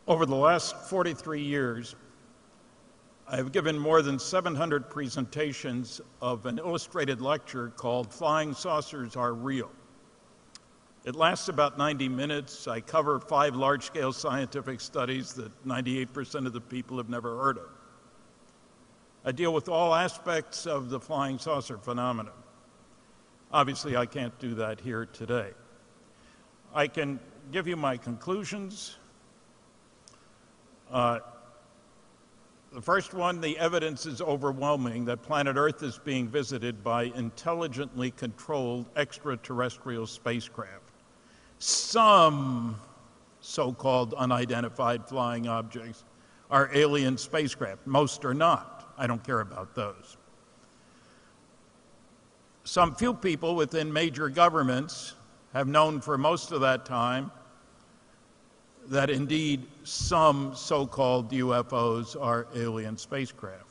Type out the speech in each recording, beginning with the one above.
Over the last 43 years, I've given more than 700 presentations of an illustrated lecture called Flying Saucers Are Real. It lasts about 90 minutes. I cover 5 large-scale scientific studies that 98% of the people have never heard of. I deal with all aspects of the flying saucer phenomenon. Obviously, I can't do that here today. I can give you my conclusions. The first one, the evidence is overwhelming that planet Earth is being visited by intelligently controlled extraterrestrial spacecraft. Some so-called unidentified flying objects are alien spacecraft. Most are not. I don't care about those. Some few people within major governments have known for most of that time that indeed some so-called UFOs are alien spacecraft.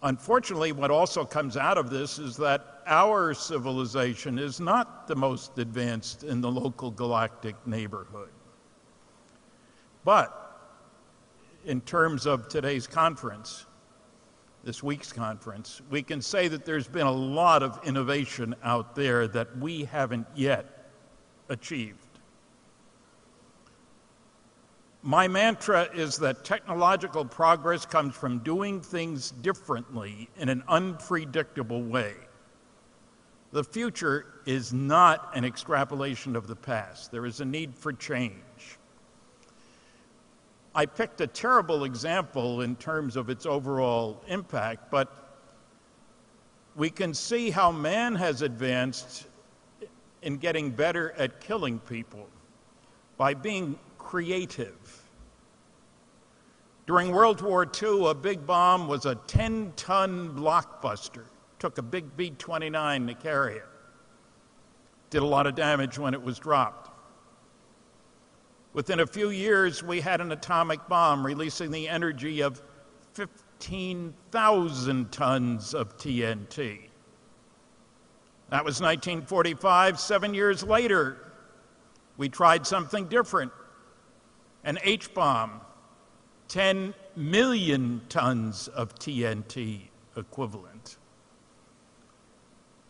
Unfortunately, what also comes out of this is that our civilization is not the most advanced in the local galactic neighborhood. But in terms of today's conference, this week's conference, we can say that there's been a lot of innovation out there that we haven't yet achieved. My mantra is that technological progress comes from doing things differently in an unpredictable way. The future is not an extrapolation of the past. There is a need for change. I picked a terrible example in terms of its overall impact, but we can see how man has advanced in getting better at killing people by being creative. During World War II, a big bomb was a 10-ton blockbuster. Took a big B-29 to carry it. Did a lot of damage when it was dropped. Within a few years, we had an atomic bomb releasing the energy of 15,000 tons of TNT. That was 1945. 7 years later, we tried something different. An H-bomb, 10 million tons of TNT equivalent.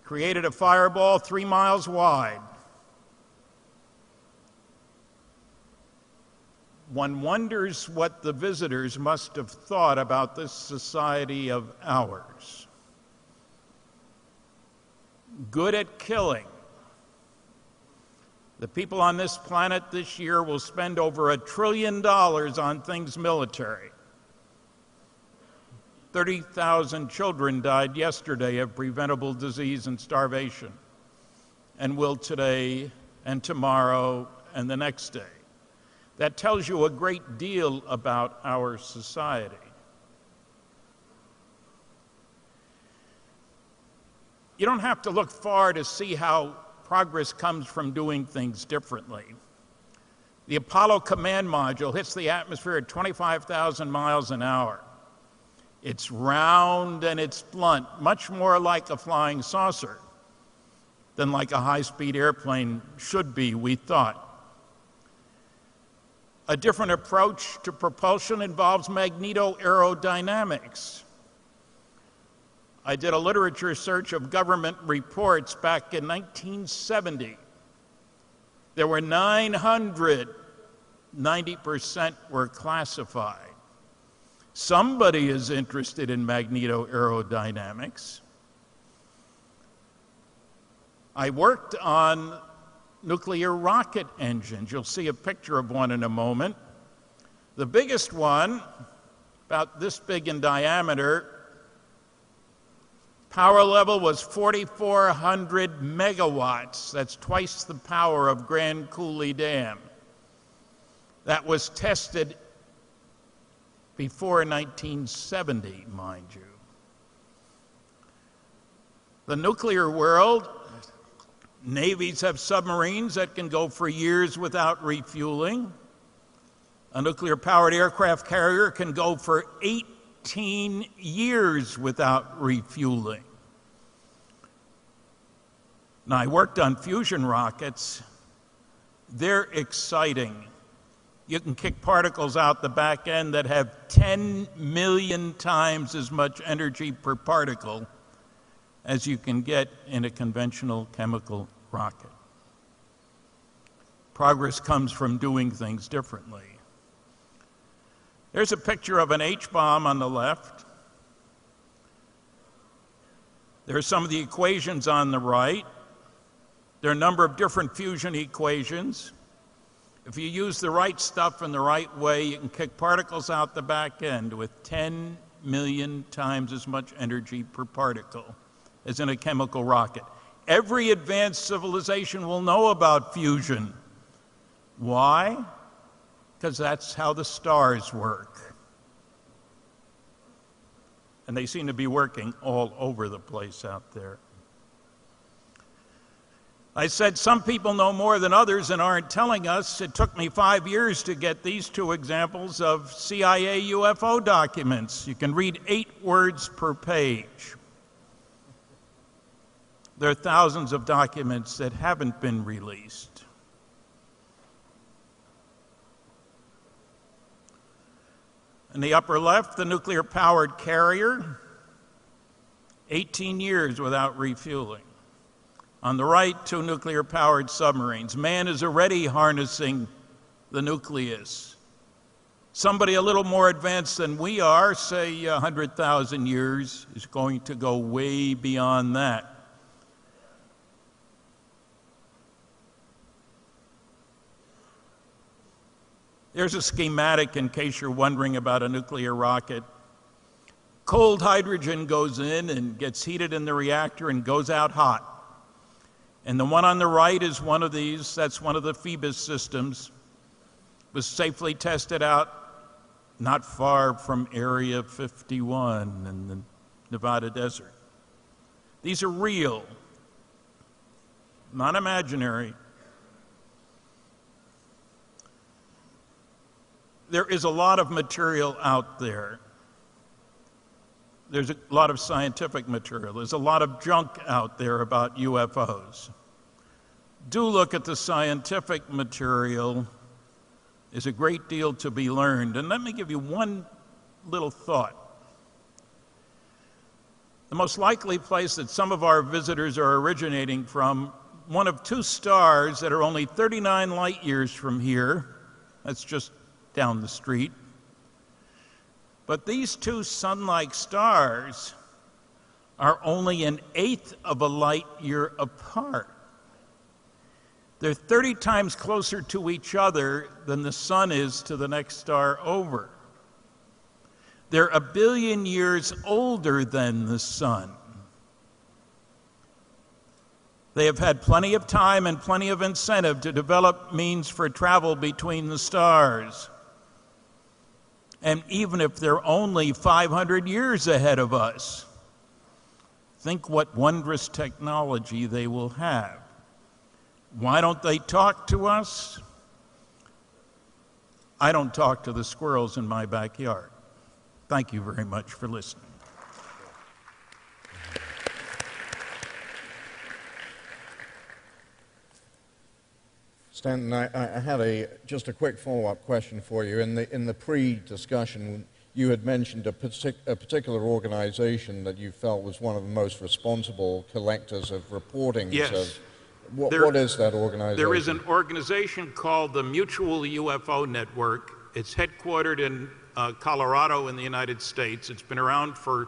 Created a fireball 3 miles wide. One wonders what the visitors must have thought about this society of ours. Good at killing. The people on this planet this year will spend over $1 trillion on things military. 30,000 children died yesterday of preventable disease and starvation, and will today and tomorrow and the next day. That tells you a great deal about our society. You don't have to look far to see how progress comes from doing things differently. The Apollo command module hits the atmosphere at 25,000 miles an hour. It's round and it's blunt, much more like a flying saucer than like a high-speed airplane should be, we thought. A different approach to propulsion involves magneto-aerodynamics. I did a literature search of government reports back in 1970. There were 900, 90% were classified. Somebody is interested in magneto-aerodynamics. I worked on nuclear rocket engines. You'll see a picture of one in a moment. The biggest one, about this big in diameter, power level was 4,400 megawatts. That's twice the power of Grand Coulee Dam. That was tested before 1970, mind you. The nuclear world, navies have submarines that can go for years without refueling. A nuclear-powered aircraft carrier can go for 18 years without refueling. Now, I worked on fusion rockets. They're exciting. You can kick particles out the back end that have 10 million times as much energy per particle as you can get in a conventional chemical rocket. Progress comes from doing things differently. There's a picture of an H-bomb on the left. There are some of the equations on the right. There are a number of different fusion equations. If you use the right stuff in the right way, you can kick particles out the back end with 10 million times as much energy per particle as in a chemical rocket. Every advanced civilization will know about fusion. Why? Because that's how the stars work. And they seem to be working all over the place out there. I said some people know more than others and aren't telling us. It took me 5 years to get these two examples of CIA UFO documents. You can read 8 words per page. There are thousands of documents that haven't been released. In the upper left, the nuclear-powered carrier, 18 years without refueling. On the right, 2 nuclear-powered submarines. Man is already harnessing the nucleus. Somebody a little more advanced than we are, say 100,000 years, is going to go way beyond that. There's a schematic in case you're wondering about a nuclear rocket. Cold hydrogen goes in and gets heated in the reactor and goes out hot. And the one on the right is one of these. That's one of the Phoebus systems. It was safely tested out not far from Area 51 in the Nevada desert. These are real, not imaginary. There is a lot of material out there. There's a lot of scientific material. There's a lot of junk out there about UFOs. Do look at the scientific material. There's a great deal to be learned. And let me give you one little thought. The most likely place that some of our visitors are originating from, one of 2 stars that are only 39 light years from here. That's just down the street. But these 2 sun-like stars are only 1/8 of a light year apart. They're 30 times closer to each other than the sun is to the next star over. They're 1 billion years older than the sun. They have had plenty of time and plenty of incentive to develop means for travel between the stars. And even if they're only 500 years ahead of us, think what wondrous technology they will have. Why don't they talk to us? I don't talk to the squirrels in my backyard. Thank you very much for listening. Stanton, I had just a quick follow-up question for you. In the pre-discussion, you had mentioned a particular organization that you felt was one of the most responsible collectors of reportings. Yes. What is that organization? There is an organization called the Mutual UFO Network. It's headquartered in Colorado in the United States. It's been around for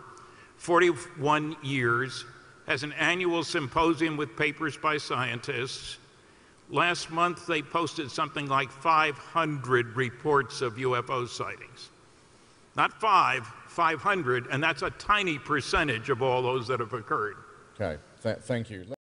41 years, has an annual symposium with papers by scientists. Last month, they posted something like 500 reports of UFO sightings. Not 500, and that's a tiny percentage of all those that have occurred. Okay, thank you.